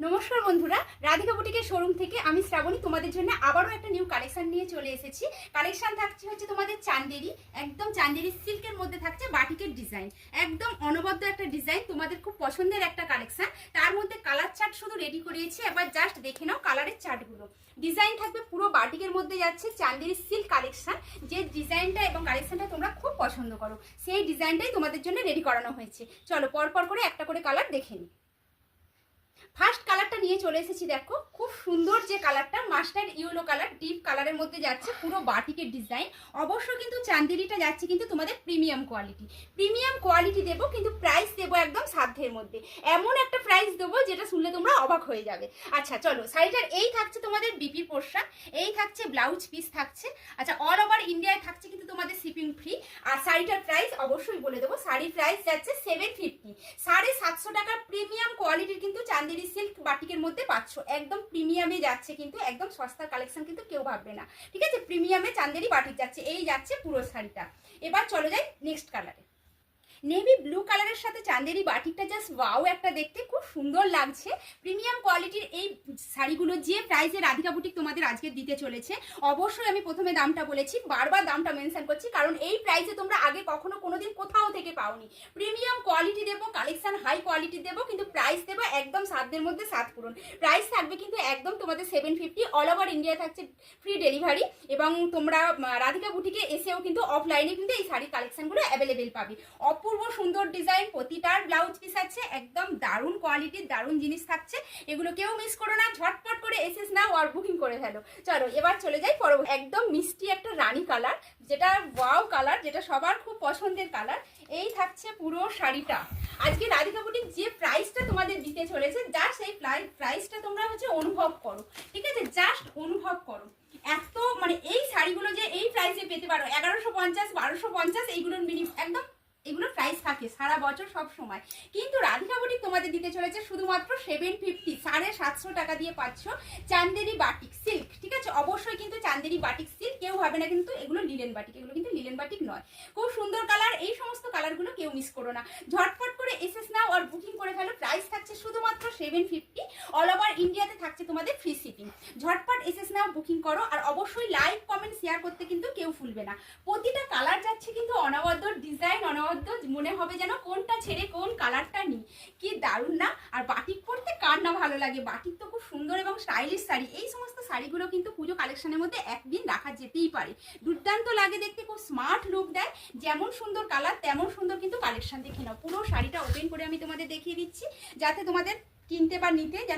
নমস্কার বন্ধুরা, রাধিকা বুটিকের শোরুম থেকে আমি শ্রাবণী তোমাদের জন্য আবারও একটা নিউ কালেকশন নিয়ে চলে এসেছি। কালেকশন থাকছে হচ্ছে তোমাদের চান্দেরি, একদম চান্দেরি সিল্কের মধ্যে থাকছে বাটিকের ডিজাইন, একদম অনবদ্য একটা ডিজাইন, তোমাদের খুব পছন্দের একটা কালেকশন। তার মধ্যে কালার চার্ট শুধু রেডি করিয়েছি, এবার জাস্ট দেখে নাও কালারের চার্টগুলো। ডিজাইন থাকবে পুরো বাটিকের মধ্যে যাচ্ছে চান্দেরি সিল্ক কালেকশন। যে ডিজাইনটা এবং কালেকশনটা তোমরা খুব পছন্দ করো সেই ডিজাইনটাই তোমাদের জন্য রেডি করানো হয়েছে। চলো পরপর করে একটা করে কালার দেখে নিই। ফার্স্ট কালারটা নিয়ে চলে এসেছি, দেখো খুব সুন্দর যে কালারটা, মাস্টার্ড ইয়েলো কালার, ডিপ কালারের মধ্যে যাচ্ছে পুরো বাটিকের ডিজাইন। অবশ্য কিন্তু চান্দেরিটা যাচ্ছে কিন্তু তোমাদের প্রিমিয়াম কোয়ালিটি দেবো, কিন্তু প্রাইস দেবো একদম সাধ্যের মধ্যে। এমন একটা প্রাইস দেবো যেটা শুনলে তোমরা অবাক হয়ে যাবে। আচ্ছা চলো, শাড়িটার এই থাকছে তোমাদের বিপি পোর্শন, এই থাকছে ব্লাউজ পিস থাকছে। আচ্ছা, অল ওভার ইন্ডিয়ায় থাকছে কিন্তু তোমাদের শিপিং ফ্রি। আর শাড়িটার প্রাইস অবশ্যই বলে দেবো, শাড়ির প্রাইস যাচ্ছে 750, 750 টাকার প্রিমিয়াম কোয়ালিটির কিন্তু চান্দেরি সিল্ক বাটিকের মধ্যে পাচ্ছ। একদম প্রিমিয়ামে যাচ্ছে, কিন্তু একদম সস্তার কালেকশন কিন্তু কেউ ভাববে না, ঠিক আছে? প্রিমিয়ামে চান্দেরি বাটিক যাচ্ছে, এই যাচ্ছে পুরো শাড়িটা। এবার চলো যাই নেক্সট কালারে। নেভি ব্লু কালারের সাথে চান্দেরি বাটিকটা জাস্ট ওয়াও একটা দেখতে, খুব সুন্দর লাগছে। প্রিমিয়াম কোয়ালিটির এই শাড়িগুলো যে প্রাইসে রাধিকা বুটিক তোমাদের আজকে দিতে চলেছে, অবশ্যই আমি প্রথমে দামটা বলেছি, বারবার দামটা মেনশন করছি, কারণ এই প্রাইসে তোমরা আগে কখনো কোনোদিন কোথাও থেকে পাওনি। প্রিমিয়াম কোয়ালিটি দেবো, কালেকশন হাই কোয়ালিটি দেবো, কিন্তু প্রাইস দেবো একদম সাধ্যের মধ্যে সাত পূরণ। প্রাইস থাকবে কিন্তু একদম তোমাদের 750, অল ওভার ইন্ডিয়া থাকছে ফ্রি ডেলিভারি। এবং তোমরা রাধিকা বুটিকে এসেও কিন্তু অফলাইনে কিন্তু এই শাড়ির কালেকশনগুলো অ্যাভেলেবেল পাবে। অপূর্ব সুন্দর ডিজাইন, প্রতিটার ব্লাউজ পিস আছে, একদম দারুণ কোয়ালিটির দারুণ জিনিস থাকছে। এগুলো কেউ মিস করো না, ঝটপট করে এসেস নাও আর বুকিং করে ফেলো। চলো এবার চলে যাই পরবর্তী। একদম মিষ্টি একটা রানী কালার, যেটা ওয়াও কালার, যেটা সবার খুব পছন্দের কালার। এই থাকছে পুরো শাড়িটা। আজকে রাধিকা বুটিক যে প্রাইসটা তোমাদের দিতে চলেছে, জাস্ট এই প্রাইসটা তোমরা হচ্ছে অনুভব করো, ঠিক আছে? জাস্ট অনুভব করো। এত মানে এই শাড়িগুলো যে এই প্রাইসে পেতে পারো, 1150, 1250, এইগুলোর মিনিমাম একদম এগুলোর প্রাইস থাকে সারা বছর সব সময়, কিন্তু রাধিকা বুটিক তোমাদের দিতে চলেছে শুধুমাত্র 750, 750 টাকা দিয়ে পাচ্ছ চান্দেরি বাটিক সিল্ক, ঠিক আছে? অবশ্যই কিন্তু চান্দেরি বাটিক সিল্ক, কেউ ভাবে না কিন্তু এগুলো লিলেন বাটিক, এগুলো কিন্তু লিলেন বাটিক নয়। খুব সুন্দর কালার, এই সমস্ত কালারগুলো কেউ মিস করো না, ঝটপট করে এসেস নাও আর বুকিং করে ফেলো। প্রাইস থাকছে শুধুমাত্র 750, অল ওভার ইন্ডিয়াতে থাকছে তোমাদের ফ্রি শিপিং। ঝটপট এসেস নাও, বুকিং করো, আর অবশ্যই লাইক কমেন্ট শেয়ার করতে কিন্তু কেউ ভুলবে না। প্রতিটা কালার যাচ্ছে কিন্তু অনবদ্য ডিজাইন, অনবদ্য, মনে হবে যেন কোনটা ছেড়ে কোন কালারটা নিই। কি দারুণ না? আর বাটিক পরতে কার না ভালো লাগে? বাটিক তো খুব সুন্দর এবং স্টাইলিশ শাড়ি, এই সমস্ত শাড়িগুলো কিন্তু পুজো কালেকশনের মধ্যে একদিন রাখা যেতেই পারে। দুর্দান্ত লাগে দেখতে, খুব স্মার্ট লুক দেয়। যেমন সুন্দর কালার তেমন সুন্দর কিন্তু কালেকশন। দেখে নাও পুরো শাড়িটা ওপেন করে আমি তোমাদের দেখিয়ে দিচ্ছি, যাতে তোমাদের কিনতে বা নিতে